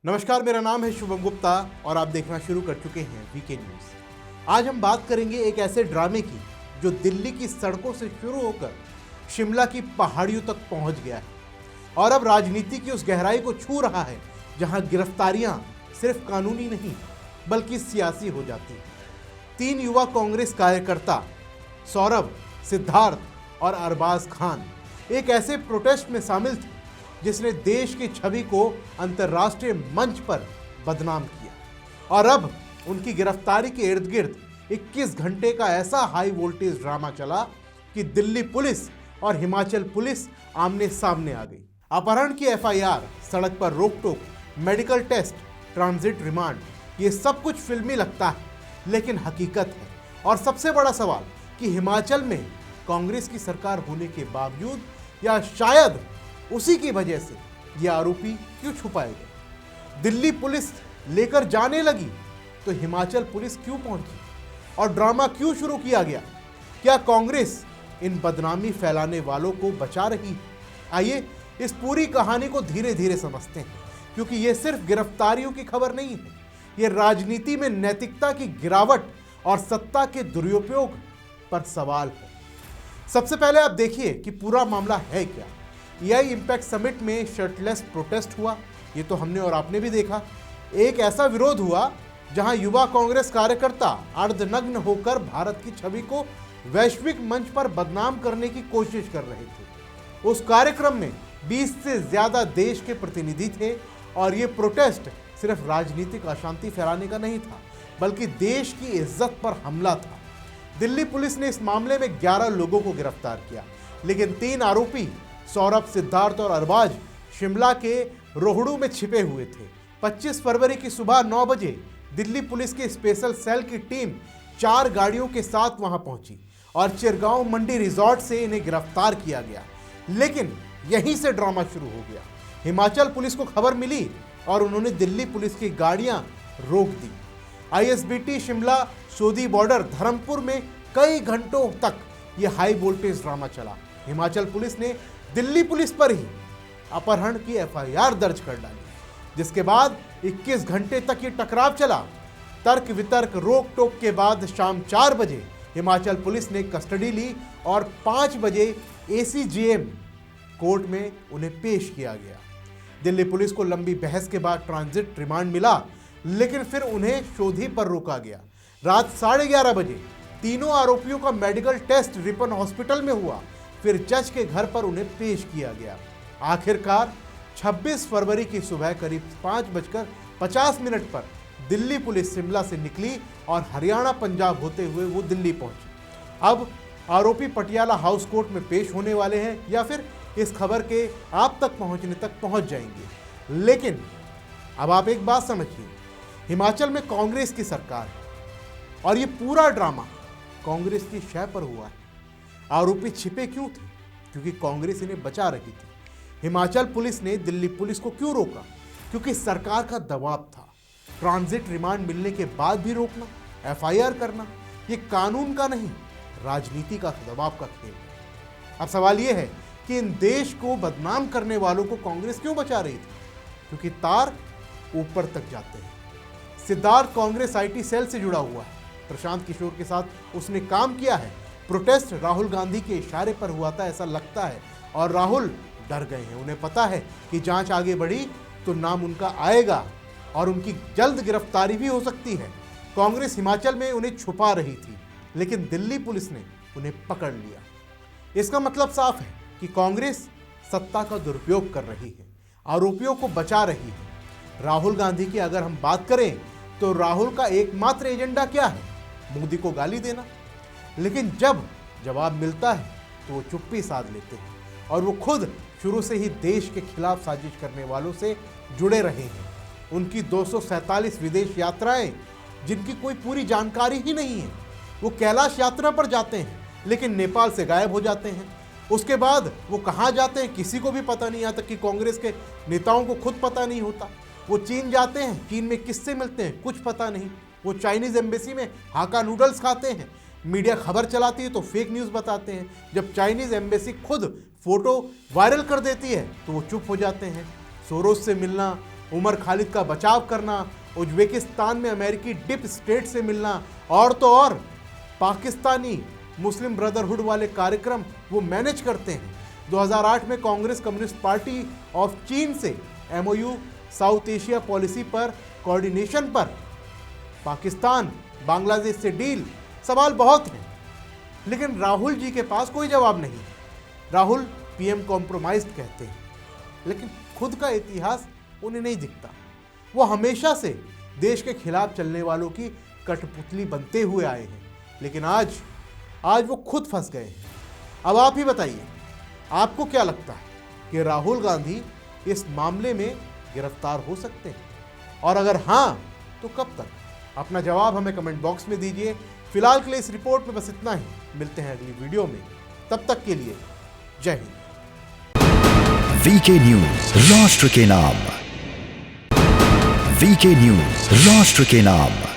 नमस्कार, मेरा नाम है शुभम गुप्ता और आप देखना शुरू कर चुके हैं वीके न्यूज। आज हम बात करेंगे एक ऐसे ड्रामे की जो दिल्ली की सड़कों से शुरू होकर शिमला की पहाड़ियों तक पहुंच गया है और अब राजनीति की उस गहराई को छू रहा है जहां गिरफ्तारियां सिर्फ कानूनी नहीं बल्कि सियासी हो जाती हैं। 3 युवा कांग्रेस कार्यकर्ता सौरभ, सिद्धार्थ और अरबाज खान एक ऐसे प्रोटेस्ट में शामिल थे जिसने देश की छवि को अंतर्राष्ट्रीय मंच पर बदनाम किया और अब उनकी गिरफ्तारी के इर्द गिर्द 21 घंटे का ऐसा हाई वोल्टेज ड्रामा चला कि दिल्ली पुलिस और हिमाचल पुलिस आमने सामने आ गई। अपहरण की एफआईआर, सड़क पर रोक टोक, मेडिकल टेस्ट, ट्रांजिट रिमांड, ये सब कुछ फिल्मी लगता है लेकिन हकीकत है। और सबसे बड़ा सवाल कि हिमाचल में कांग्रेस की सरकार होने के बावजूद या शायद उसी की वजह से ये आरोपी क्यों छुपाए गए, दिल्ली पुलिस लेकर जाने लगी तो हिमाचल पुलिस क्यों पहुंची और ड्रामा क्यों शुरू किया गया। क्या कांग्रेस इन बदनामी फैलाने वालों को बचा रही है? आइए इस पूरी कहानी को धीरे धीरे समझते हैं, क्योंकि ये सिर्फ गिरफ्तारियों की खबर नहीं है, ये राजनीति में नैतिकता की गिरावट और सत्ता के दुरुपयोग पर सवाल है। सबसे पहले आप देखिए कि पूरा मामला है क्या। एआई इम्पैक्ट समिट में शर्टलेस प्रोटेस्ट हुआ, ये तो हमने और आपने भी देखा। एक ऐसा विरोध हुआ जहां युवा कांग्रेस कार्यकर्ता अर्धनग्न होकर भारत की छवि को वैश्विक मंच पर बदनाम करने की कोशिश कर रहे थे। उस कार्यक्रम में 20 से ज्यादा देश के प्रतिनिधि थे और ये प्रोटेस्ट सिर्फ राजनीतिक अशांति फैलाने का नहीं था बल्कि देश की इज्जत पर हमला था। दिल्ली पुलिस ने इस मामले में 11 लोगों को गिरफ्तार किया, लेकिन 3 आरोपी सौरभ, सिद्धार्थ और अरबाज शिमला के रोहड़ू में छिपे हुए थे। 25 फरवरी की सुबह 9 बजे दिल्ली पुलिस की स्पेशल सेल की टीम 4 गाड़ियों के साथ वहां पहुंची और चिरगांव मंडी रिजॉर्ट से इन्हें गिरफ्तार किया गया। लेकिन यहीं से ड्रामा शुरू हो गया। हिमाचल पुलिस को खबर मिली और उन्होंने दिल्ली पुलिस की गाड़ियां रोक दी। आईएसबीटी शिमला सोदी बॉर्डर धर्मपुर में कई घंटों तक यह हाई वोल्टेज ड्रामा चला। हिमाचल पुलिस ने दिल्ली पुलिस पर ही अपहरण की एफआईआर दर्ज कर डाली, जिसके बाद 21 घंटे तक ये टकराव चला। तर्क वितर्क रोक टोक के बाद शाम 4 बजे हिमाचल पुलिस ने कस्टडी ली और 5 बजे एसीजेएम कोर्ट में उन्हें पेश किया गया। दिल्ली पुलिस को लंबी बहस के बाद ट्रांजिट रिमांड मिला, लेकिन फिर उन्हें शोधी पर रोका गया। रात 11:30 बजे तीनों आरोपियों का मेडिकल टेस्ट रिपन हॉस्पिटल में हुआ, फिर जज के घर पर उन्हें पेश किया गया। आखिरकार 26 फरवरी की सुबह करीब 5:50 पर दिल्ली पुलिस शिमला से निकली और हरियाणा पंजाब होते हुए वो दिल्ली पहुंची। अब आरोपी पटियाला हाउस कोर्ट में पेश होने वाले हैं या फिर इस खबर के आप तक पहुंचने तक पहुंच जाएंगे। लेकिन अब आप एक बात समझिए, हिमाचल में कांग्रेस की सरकार है और ये पूरा ड्रामा कांग्रेस की शय पर हुआ है। आरोपी छिपे क्यों थे? क्योंकि कांग्रेस इन्हें बचा रही थी। हिमाचल पुलिस ने दिल्ली पुलिस को क्यों रोका? क्योंकि सरकार का दबाव था। ट्रांजिट रिमांड मिलने के बाद भी रोकना, एफआईआर करना, ये कानून का नहीं, राजनीति का दबाव का खेल है। अब सवाल यह है कि इन देश को बदनाम करने वालों को कांग्रेस क्यों बचा रही थी? क्योंकि तार ऊपर तक जाते हैं। सिद्धार्थ कांग्रेस आईटी सेल से जुड़ा हुआ है। प्रशांत किशोर के साथ उसने काम किया है। प्रोटेस्ट राहुल गांधी के इशारे पर हुआ था ऐसा लगता है और राहुल डर गए हैं। उन्हें पता है कि जांच आगे बढ़ी तो नाम उनका आएगा और उनकी जल्द गिरफ्तारी भी हो सकती है। कांग्रेस हिमाचल में उन्हें छुपा रही थी, लेकिन दिल्ली पुलिस ने उन्हें पकड़ लिया। इसका मतलब साफ है कि कांग्रेस सत्ता का दुरुपयोग कर रही है, आरोपियों को बचा रही है। राहुल गांधी की अगर हम बात करें तो राहुल का एकमात्र एजेंडा क्या है? मोदी को गाली देना। लेकिन जब जवाब मिलता है तो वो चुप्पी साध लेते हैं और वो खुद शुरू से ही देश के खिलाफ साजिश करने वालों से जुड़े रहे हैं। उनकी 247 विदेश यात्राएं जिनकी कोई पूरी जानकारी ही नहीं है। वो कैलाश यात्रा पर जाते हैं लेकिन नेपाल से गायब हो जाते हैं। उसके बाद वो कहाँ जाते हैं किसी को भी पता नहीं, यहाँ तक कि कांग्रेस के नेताओं को खुद पता नहीं होता। वो चीन जाते हैं, चीन में किससे मिलते हैं कुछ पता नहीं। वो चाइनीज एम्बेसी में हाका नूडल्स खाते हैं। मीडिया खबर चलाती है तो फेक न्यूज़ बताते हैं। जब चाइनीज एम्बेसी खुद फोटो वायरल कर देती है तो वो चुप हो जाते हैं। सोरोस से मिलना, उमर खालिद का बचाव करना, उज्बेकिस्तान में अमेरिकी डिप स्टेट से मिलना और तो और पाकिस्तानी मुस्लिम ब्रदरहुड वाले कार्यक्रम वो मैनेज करते हैं। 2008 में कांग्रेस कम्युनिस्ट पार्टी ऑफ चीन से MOU साउथ एशिया पॉलिसी पर कोऑर्डिनेशन पर, पाकिस्तान बांग्लादेश से डील, सवाल बहुत हैं, लेकिन राहुल जी के पास कोई जवाब नहीं। राहुल PM कॉम्प्रोमाइज्ड कहते हैं, लेकिन खुद का इतिहास उन्हें नहीं दिखता। वो हमेशा से देश के खिलाफ चलने वालों की कठपुतली बनते हुए आए हैं, लेकिन आज वो खुद फंस गए हैं। अब आप ही बताइए, आपको क्या लगता है कि राहुल गांधी इस मामले में गिरफ्तार हो सकते हैं? और अगर हाँ, तो कब तक? अपना जवाब हमें कमेंट बॉक्स में दीजिए। फिलहाल के लिए इस रिपोर्ट में बस इतना ही। मिलते हैं अगली वीडियो में, तब तक के लिए जय हिंद। VK न्यूज, राष्ट्र के नाम। VK न्यूज, राष्ट्र के नाम।